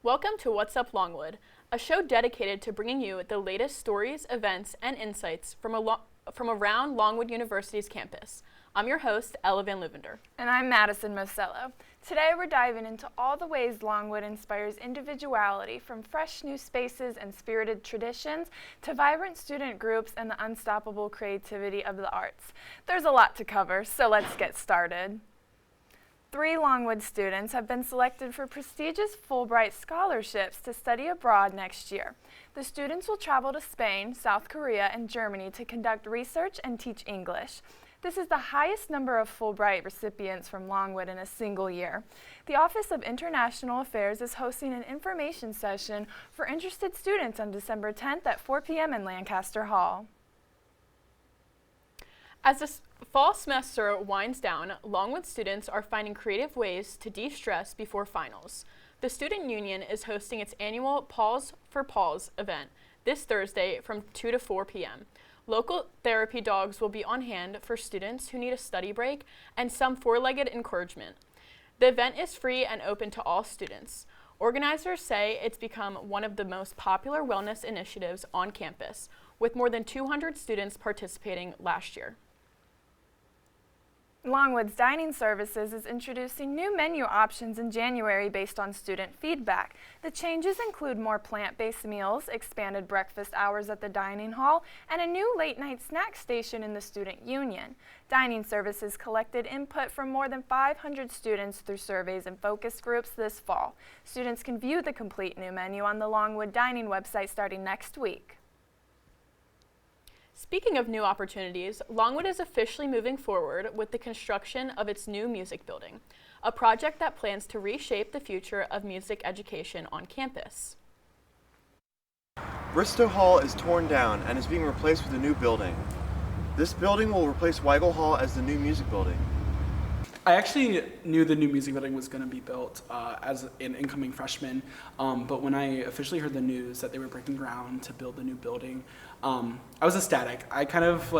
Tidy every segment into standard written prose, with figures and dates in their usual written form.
Welcome to What's Up Longwood, a show dedicated to bringing you the latest stories, events, and insights from around Longwood University's campus. I'm your host, Ella Van Luvender. And I'm Madison Mocello. Today we're diving into all the ways Longwood inspires individuality, from fresh new spaces and spirited traditions to vibrant student groups and the unstoppable creativity of the arts. There's a lot to cover, so let's get started. 3 Longwood students have been selected for prestigious Fulbright scholarships to study abroad next year. The students will travel to Spain, South Korea, and Germany to conduct research and teach English. This is the highest number of Fulbright recipients from Longwood in a single year. The Office of International Affairs is hosting an information session for interested students on December 10th at 4 p.m. in Lancaster Hall. As the fall semester winds down, Longwood students are finding creative ways to de-stress before finals. The Student Union is hosting its annual Pause for Pause event this Thursday from 2 to 4 p.m. Local therapy dogs will be on hand for students who need a study break and some four-legged encouragement. The event is free and open to all students. Organizers say it's become one of the most popular wellness initiatives on campus, with more than 200 students participating last year. Longwood's Dining Services is introducing new menu options in January based on student feedback. The changes include more plant-based meals, expanded breakfast hours at the dining hall, and a new late-night snack station in the Student Union. Dining Services collected input from more than 500 students through surveys and focus groups this fall. Students can view the complete new menu on the Longwood Dining website starting next week. Speaking of new opportunities, Longwood is officially moving forward with the construction of its new music building, a project that plans to reshape the future of music education on campus. Bristow Hall is torn down and is being replaced with a new building. This building will replace Weigel Hall as the new music building. I actually knew the new music building was going to be built as an incoming freshman, but when I officially heard the news that they were breaking ground to build the new building, I was ecstatic. I kind of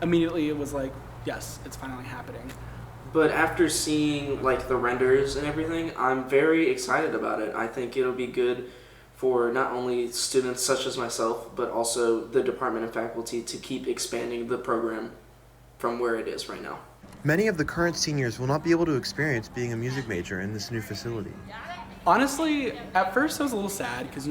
immediately was like, yes, it's finally happening. But after seeing the renders and everything, I'm very excited about it. I think it'll be good for not only students such as myself, but also the department and faculty to keep expanding the program from where it is right now. Many of the current seniors will not be able to experience being a music major in this new facility. Honestly, at first I was a little sad because,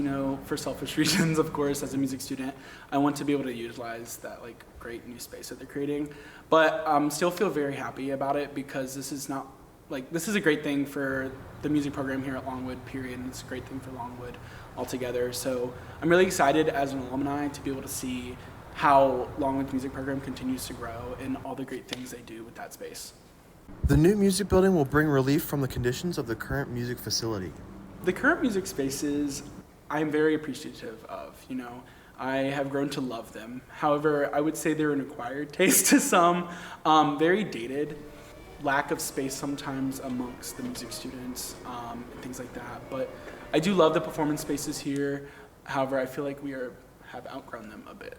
for selfish reasons, of course, as a music student, I want to be able to utilize that great new space that they're creating. But still feel very happy about it because this is a great thing for the music program here at Longwood, period, and it's a great thing for Longwood altogether. So I'm really excited as an alumni to be able to see how Longwood's music program continues to grow and all the great things they do with that space. The new music building will bring relief from the conditions of the current music facility. The current music spaces, I'm very appreciative of. I have grown to love them. However, I would say they're an acquired taste to some, very dated, lack of space sometimes amongst the music students, and things like that. But I do love the performance spaces here. However, I feel like we have outgrown them a bit.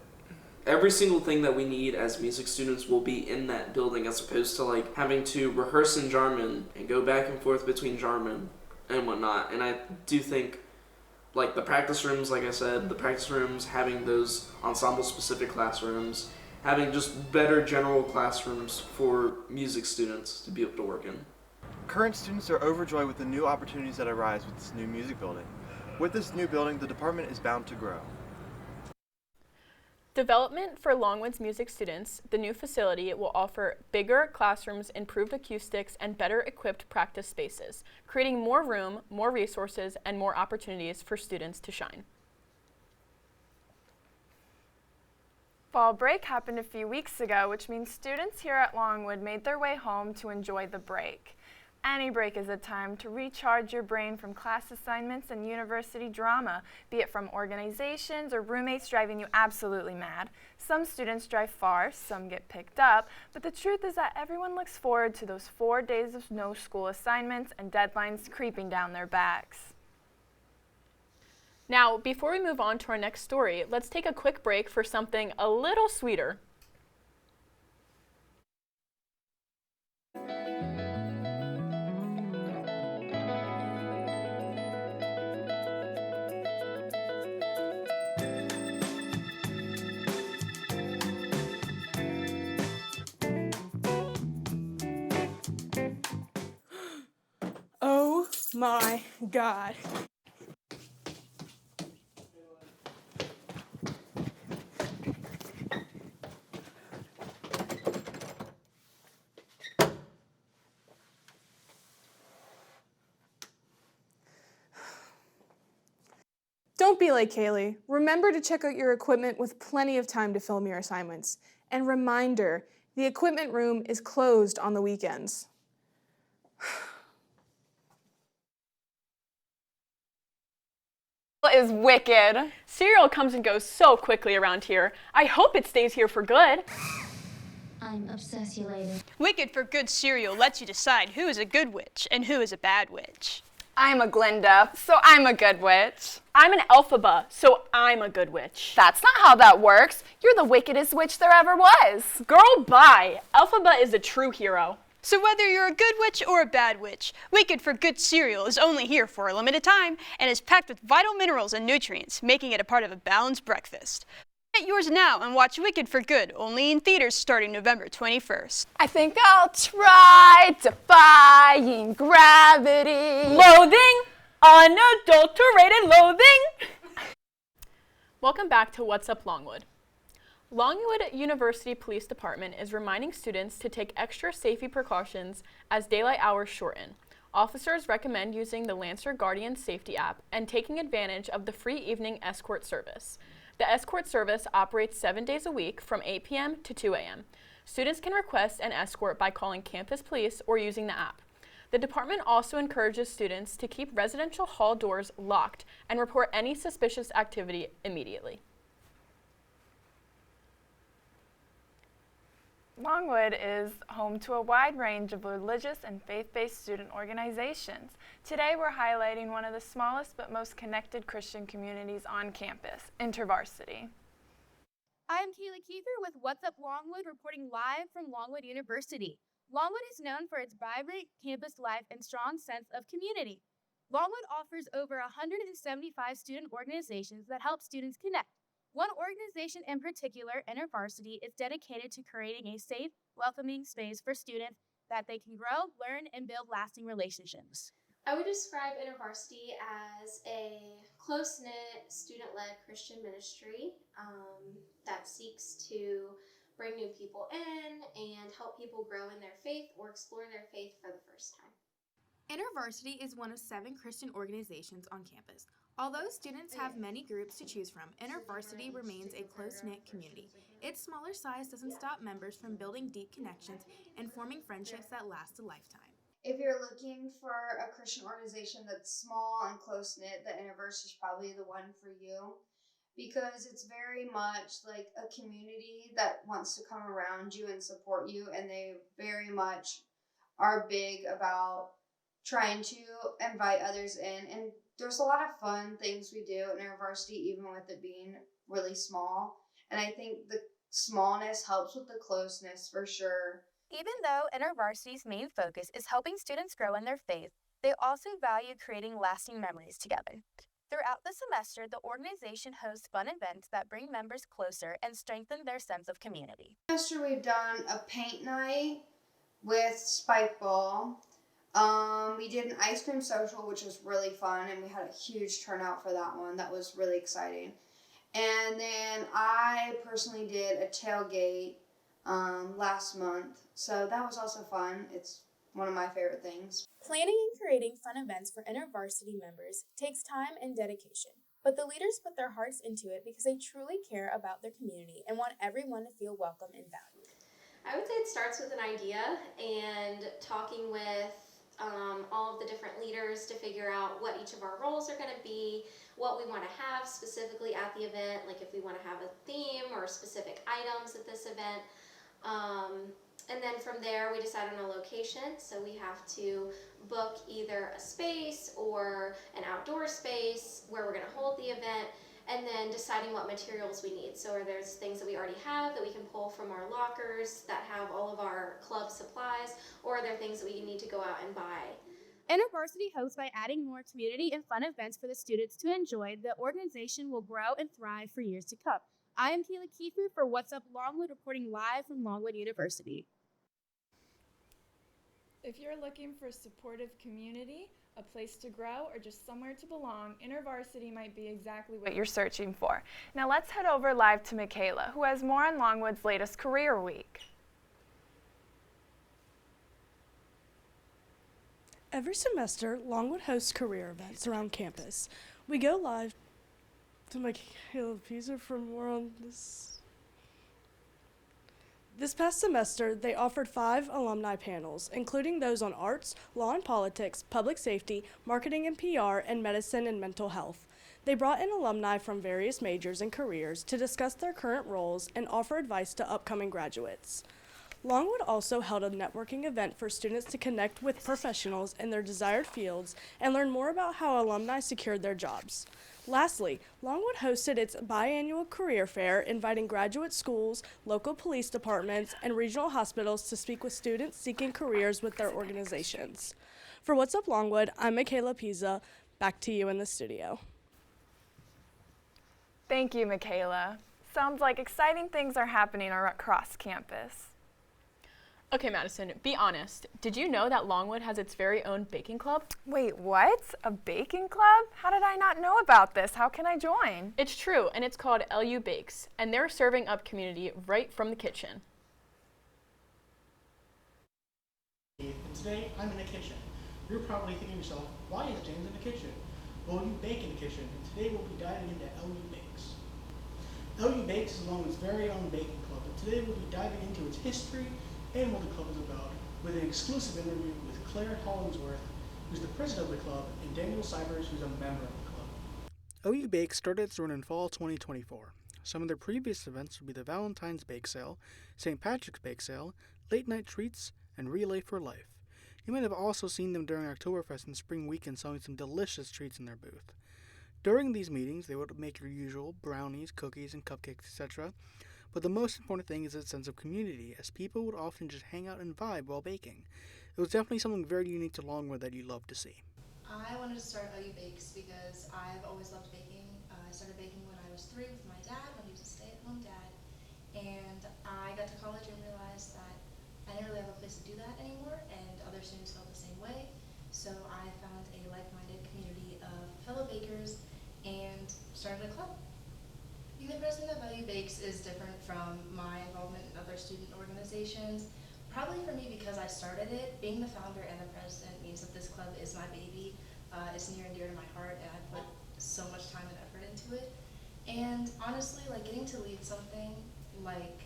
Every single thing that we need as music students will be in that building, as opposed to having to rehearse in Jarman and go back and forth between Jarman and whatnot. And I do think the practice rooms, like I said, the practice rooms, having those ensemble specific classrooms, having just better general classrooms for music students to be able to work in. Current students are overjoyed with the new opportunities that arise with this new music building. With this new building, the department is bound to grow. Development for Longwood's music students, the new facility will offer bigger classrooms, improved acoustics, and better equipped practice spaces, creating more room, more resources, and more opportunities for students to shine. Fall break happened a few weeks ago, which means students here at Longwood made their way home to enjoy the break. Any break is a time to recharge your brain from class assignments and university drama, be it from organizations or roommates driving you absolutely mad. Some students drive far, some get picked up, but the truth is that everyone looks forward to those 4 days of no school assignments and deadlines creeping down their backs. Now, before we move on to our next story, let's take a quick break for something a little sweeter. my God. Don't be like Kayleigh. Remember to check out your equipment with plenty of time to film your assignments. And reminder, the equipment room is closed on the weekends. Is wicked. Cereal comes and goes so quickly around here. I hope it stays here for good. I'm obsessulated. Wicked for Good cereal lets you decide who is a good witch and who is a bad witch. I'm a Glinda, so I'm a good witch. I'm an Elphaba, so I'm a good witch. That's not how that works. You're the wickedest witch there ever was. Girl, bye. Elphaba is a true hero. So whether you're a good witch or a bad witch, Wicked for Good cereal is only here for a limited time and is packed with vital minerals and nutrients, making it a part of a balanced breakfast. Get yours now and watch Wicked for Good, only in theaters starting November 21st. I think I'll try defying gravity. Loathing! Unadulterated loathing! Welcome back to What's Up Longwood. Longwood University Police Department is reminding students to take extra safety precautions as daylight hours shorten. Officers recommend using the Lancer Guardian Safety app and taking advantage of the free evening escort service. The escort service operates 7 days a week from 8 p.m. to 2 a.m. Students can request an escort by calling campus police or using the app. The department also encourages students to keep residential hall doors locked and report any suspicious activity immediately. Longwood is home to a wide range of religious and faith-based student organizations. Today we're highlighting one of the smallest but most connected Christian communities on campus, InterVarsity. I'm Kiefer with What's Up Longwood, reporting live from Longwood University. Longwood is known for its vibrant campus life and strong sense of community. Longwood offers over 175 student organizations that help students connect. One organization in particular, InterVarsity, is dedicated to creating a safe, welcoming space for students that they can grow, learn, and build lasting relationships. I would describe InterVarsity as a close-knit, student-led Christian ministry that seeks to bring new people in and help people grow in their faith or explore their faith for the first time. InterVarsity is one of 7 Christian organizations on campus. Although students have many groups to choose from, InterVarsity remains a close-knit community. Its smaller size doesn't stop members from building deep connections and forming friendships that last a lifetime. If you're looking for a Christian organization that's small and close-knit, the InterVarsity is probably the one for you, because it's very much like a community that wants to come around you and support you, and they very much are big about trying to invite others in. And there's a lot of fun things we do in InterVarsity, even with it being really small. And I think the smallness helps with the closeness for sure. Even though InterVarsity's main focus is helping students grow in their faith, they also value creating lasting memories together. Throughout the semester, the organization hosts fun events that bring members closer and strengthen their sense of community. Last semester we've done a paint night with spike ball. We did an ice cream social, which was really fun, and we had a huge turnout for that one. That was really exciting. And then I personally did a tailgate last month, so that was also fun. It's one of my favorite things. Planning and creating fun events for InterVarsity members takes time and dedication, but the leaders put their hearts into it because they truly care about their community and want everyone to feel welcome and valued. I would say it starts with an idea and talking with all of the different leaders to figure out what each of our roles are going to be, what we want to have specifically at the event, like if we want to have a theme or specific items at this event. And then from there we decide on a location, so we have to book either a space or an outdoor space where we're going to hold the event, and then deciding what materials we need. So are there's things that we already have that we can pull from our lockers that have all of our club supplies, or are there things that we need to go out and buy? InterVarsity hopes by adding more community and fun events for the students to enjoy, the organization will grow and thrive for years to come. I am Kiefer for What's Up Longwood, reporting live from Longwood University. If you're looking for supportive community, a place to grow, or just somewhere to belong, InterVarsity might be exactly what you're searching for. Now let's head over live to McKayla, who has more on Longwood's latest Career Week. Every semester, Longwood hosts career events around campus. We go live to McKayla Pisa for more on this. This past semester, they offered 5 alumni panels, including those on arts, law and politics, public safety, marketing and PR, and medicine and mental health. They brought in alumni from various majors and careers to discuss their current roles and offer advice to upcoming graduates. Longwood also held a networking event for students to connect with professionals in their desired fields and learn more about how alumni secured their jobs. Lastly, Longwood hosted its biannual career fair, inviting graduate schools, local police departments, and regional hospitals to speak with students seeking careers with their organizations. For What's Up Longwood, I'm McKayla Pisa. Back to you in the studio. Thank you, McKayla. Sounds like exciting things are happening across campus. Okay, Madison, be honest. Did you know that Longwood has its very own baking club? Wait, what? A baking club? How did I not know about this? How can I join? It's true, and it's called LU Bakes, and they're serving up community right from the kitchen. And today, I'm in the kitchen. You're probably thinking to yourself, why is James in the kitchen? Well, you bake in the kitchen, and today we'll be diving into LU Bakes. LU Bakes is Longwood's very own baking club, and today we'll be diving into its history and what the club is about, with an exclusive interview with Claire Hollingsworth, who's the president of the club, and Daniel Cybers, who's a member of the club. LU Bakes started its run in fall 2024. Some of their previous events would be the Valentine's Bake Sale, St. Patrick's Bake Sale, Late Night Treats, and Relay for Life. You might have also seen them during Oktoberfest and Spring Weekend selling some delicious treats in their booth. During these meetings, they would make your usual brownies, cookies, and cupcakes, etc., but the most important thing is its sense of community, as people would often just hang out and vibe while baking. It was definitely something very unique to Longwood that you love to see. I wanted to start LU Bakes because I've always loved baking. I started baking when I was 3 with my dad, when he was a stay-at-home dad, and I got to college and realized that I didn't really have a place to do that anymore, and other students felt the same way. So I found a like-minded community of fellow bakers and started a club. Being the president of LU Bakes is different from my involvement in other student organizations. Probably for me because I started it. Being the founder and the president means that this club is my baby. It's near and dear to my heart, and I put so much time and effort into it. And honestly, like getting to lead something like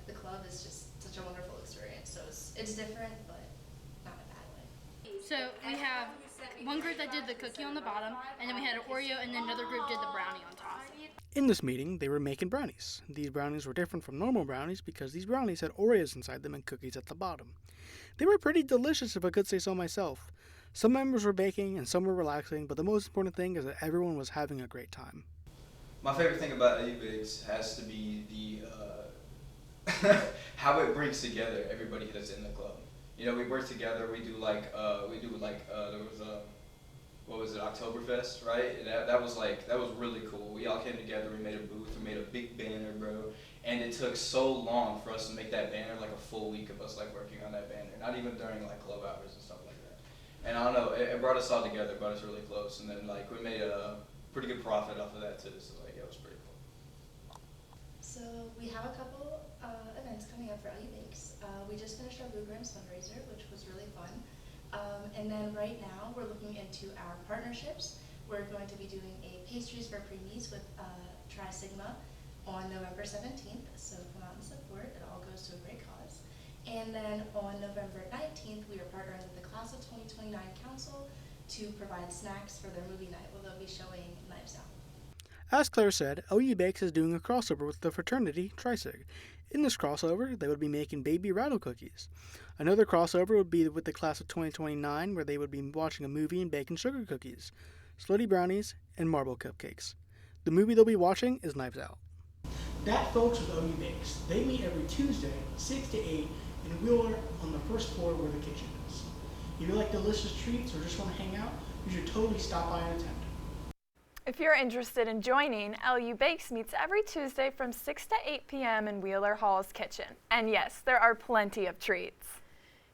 the club is just such a wonderful experience. So it's different, but not in a bad way. So we have one group that did the cookie on the bottom, and then we had an Oreo, and then another group did the brownie on top. In this meeting, they were making brownies. These brownies were different from normal brownies because these brownies had Oreos inside them and cookies at the bottom. They were pretty delicious, if I could say so myself. Some members were baking and some were relaxing, but the most important thing is that everyone was having a great time. My favorite thing about LU Bakes has to be the how it brings together everybody that's in the club. You know, we work together. We do like there was what was it, Oktoberfest, right? That was really cool. We all came together. We made a booth. We made a big banner, bro. And it took so long for us to make that banner, like a full week of us like working on that banner. Not even during like club hours and stuff like that. And I don't know, it brought us all together, brought us really close. And then like we made a pretty good profit off of that too. So like it was pretty cool. So we have a couple events coming up for LU Bakes. We just finished our Blue Grams fundraiser, which was really fun. And then right now we're looking into our partnerships. We're going to be doing a pastries for preemies with Tri Sigma on November 17th. So come out and support. It all goes to a great cause. And then on November 19th, we are partnering with the Class of 2029 Council to provide snacks for their movie night, where they'll be showing Knives Out. As Claire said, LU Bakes is doing a crossover with the fraternity Tri-Sig. In this crossover, they would be making baby rattle cookies. Another crossover would be with the Class of 2029, where they would be watching a movie and baking sugar cookies, slutty brownies, and marble cupcakes. The movie they'll be watching is Knives Out. That, folks, with LU Bakes. They meet every Tuesday, 6 to 8, in Wheeler on the first floor where the kitchen is. If you like delicious treats or just want to hang out, you should totally stop by and attend. If you're interested in joining, LU Bakes meets every Tuesday from 6 to 8 p.m. in Wheeler Hall's kitchen. And yes, there are plenty of treats.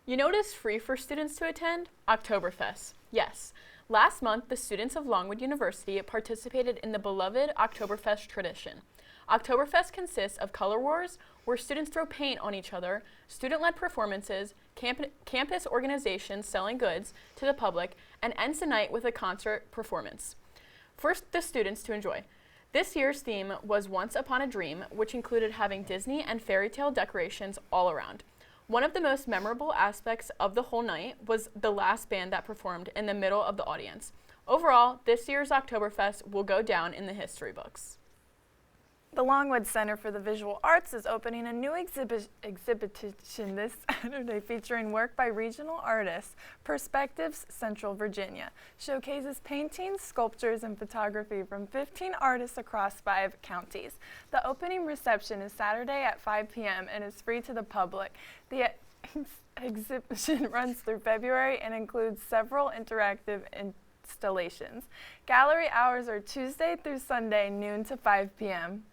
You know what is free for students to attend? Oktoberfest. Yes. Last month, the students of Longwood University participated in the beloved Oktoberfest tradition. Oktoberfest consists of color wars, where students throw paint on each other, student-led performances, campus organizations selling goods to the public, and ends the night with a concert performance for the students to enjoy. This year's theme was Once Upon a Dream, which included having Disney and fairy tale decorations all around. One of the most memorable aspects of the whole night was the last band that performed in the middle of the audience. Overall, this year's Oktoberfest will go down in the history books. The Longwood Center for the Visual Arts is opening a new exhibition this Saturday featuring work by regional artists. Perspectives Central Virginia showcases paintings, sculptures, and photography from 15 artists across 5 counties. The opening reception is Saturday at 5 p.m. and is free to the public. The exhibition runs through February and includes several interactive installations. Gallery hours are Tuesday through Sunday, noon to 5 p.m.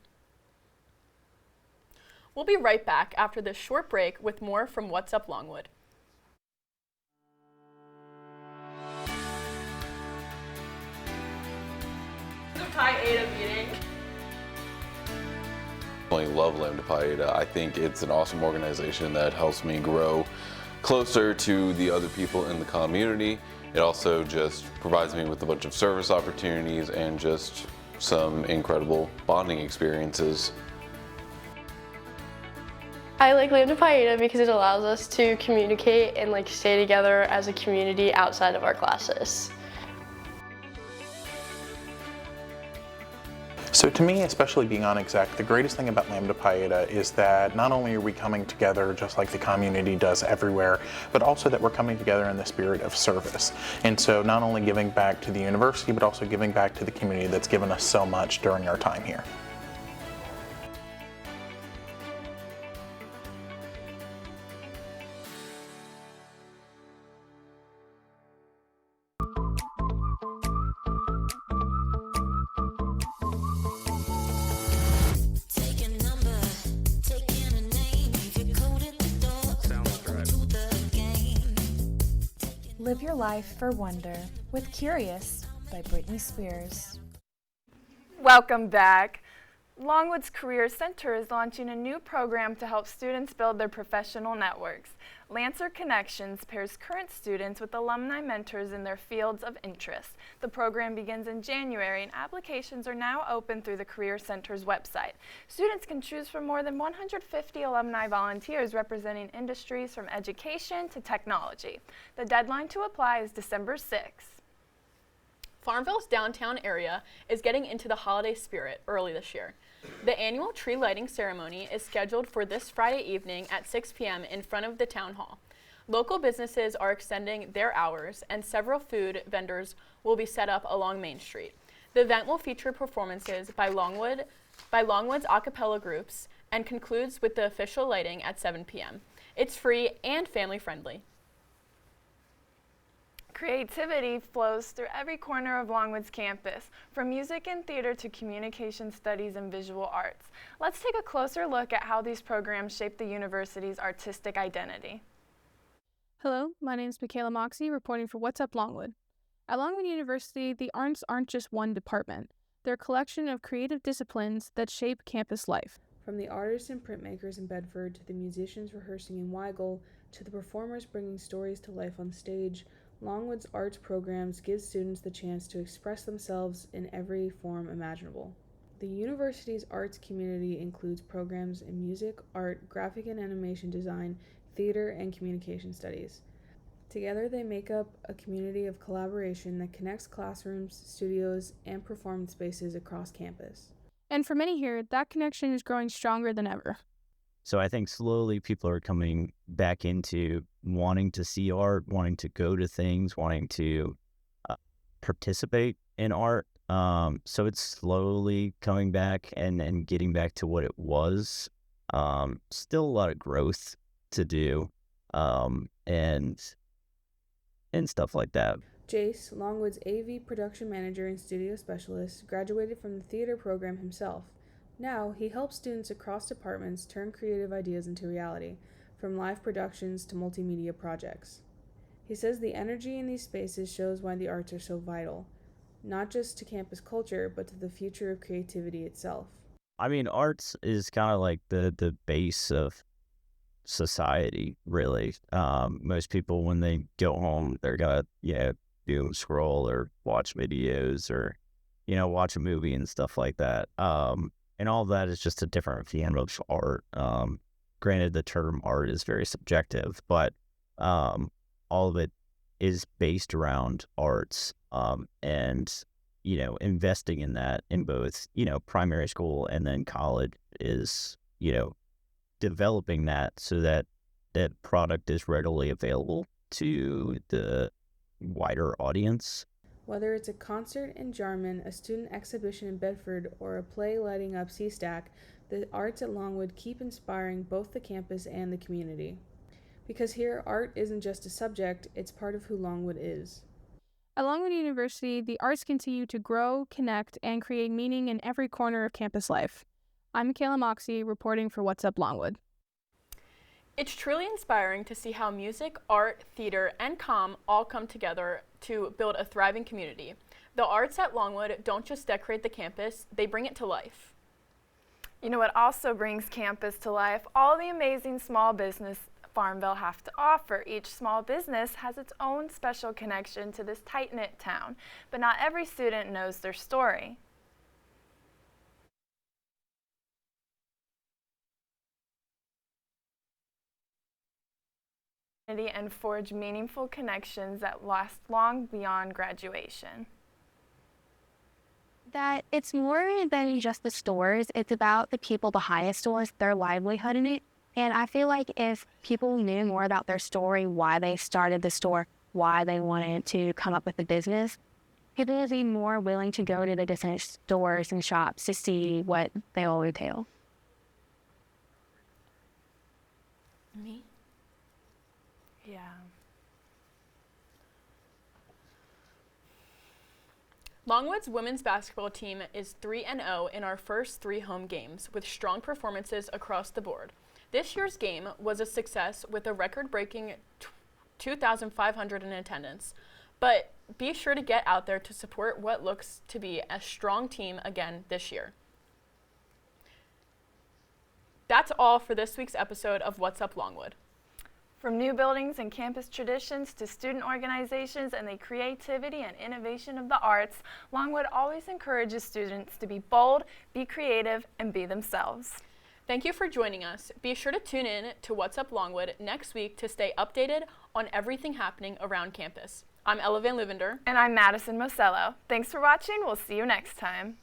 We'll be right back after this short break with more from What's Up Longwood. Pi Eta meeting. I love Lambda Pi Eta. I think it's an awesome organization that helps me grow closer to the other people in the community. It also just provides me with a bunch of service opportunities and just some incredible bonding experiences. I like Lambda Pi Eta because it allows us to communicate and stay together as a community outside of our classes. So to me, especially being on exec, the greatest thing about Lambda Pi Eta is that not only are we coming together just like the community does everywhere, but also that we're coming together in the spirit of service. And so not only giving back to the university, but also giving back to the community that's given us so much during our time here. Live Your Life for Wonder with Curious by Britney Spears. Welcome back. Longwood's Career Center is launching a new program to help students build their professional networks. Lancer Connections pairs current students with alumni mentors in their fields of interest. The program begins in January and applications are now open through the Career Center's website. Students can choose from more than 150 alumni volunteers representing industries from education to technology. The deadline to apply is December 6th. Farmville's downtown area is getting into the holiday spirit early this year. The annual tree lighting ceremony is scheduled for this Friday evening at 6 p.m. in front of the town hall. Local businesses are extending their hours and several food vendors will be set up along Main Street. The event will feature performances by Longwood's a cappella groups and concludes with the official lighting at 7 p.m. It's free and family friendly. Creativity flows through every corner of Longwood's campus, from music and theater to communication studies and visual arts. Let's take a closer look at how these programs shape the university's artistic identity. Hello, my name is McKayla Moxcey, reporting for What's Up Longwood. At Longwood University, the arts aren't just one department. They're a collection of creative disciplines that shape campus life. From the artists and printmakers in Bedford to the musicians rehearsing in Weigel to the performers bringing stories to life on stage, Longwood's arts programs give students the chance to express themselves in every form imaginable. The university's arts community includes programs in music, art, graphic and animation design, theater, and communication studies. Together they make up a community of collaboration that connects classrooms, studios, and performance spaces across campus. And for many here, that connection is growing stronger than ever. So I think slowly people are coming back into wanting to see art, wanting to go to things, wanting to participate in art. So it's slowly coming back and getting back to what it was. Still a lot of growth to do, and stuff like that. Jace, Longwood's AV production manager and studio specialist, graduated from the theater program himself. Now, he helps students across departments turn creative ideas into reality. from live productions to multimedia projects. He says the energy in these spaces shows why the arts are so vital, not just to campus culture, but to the future of creativity itself. I mean, arts is kind of like the base of society, really. Most people, when they go home, they're gonna, doom scroll or watch videos or, watch a movie and stuff like that. And all of that is just a different form of art. Granted, the term art is very subjective, but all of it is based around arts. And investing in that in both, primary school and then college is, developing that so that that product is readily available to the wider audience. Whether it's a concert in Jarman, a student exhibition in Bedford, or a play lighting up C-Stack, the arts at Longwood keep inspiring both the campus and the community. Because here, art isn't just a subject, it's part of who Longwood is. At Longwood University, the arts continue to grow, connect, and create meaning in every corner of campus life. I'm McKayla Moxcey, reporting for What's Up Longwood. It's truly inspiring to see how music, art, theater, and COMM all come together to build a thriving community. The arts at Longwood don't just decorate the campus, they bring it to life. You know what also brings campus to life? All the amazing small business Farmville have to offer. Each small business has its own special connection to this tight-knit town, but not every student knows their story. And forge meaningful connections that last long beyond graduation. That it's more than just the stores, it's about the people behind the stores, their livelihood in it. And I feel like if people knew more about their story, why they started the store, why they wanted to come up with the business, people would be more willing to go to the different stores and shops to see what they all entail. Me? Yeah. Longwood's women's basketball team is 3-0 in our first 3 home games, with strong performances across the board. This year's game was a success with a record-breaking 2,500 in attendance. But be sure to get out there to support what looks to be a strong team again this year. That's all for this week's episode of What's Up Longwood. From new buildings and campus traditions to student organizations and the creativity and innovation of the arts, Longwood always encourages students to be bold, be creative, and be themselves. Thank you for joining us. Be sure to tune in to What's Up Longwood next week to stay updated on everything happening around campus. I'm Luvender. And I'm Madison Mocello. Thanks for watching. We'll see you next time.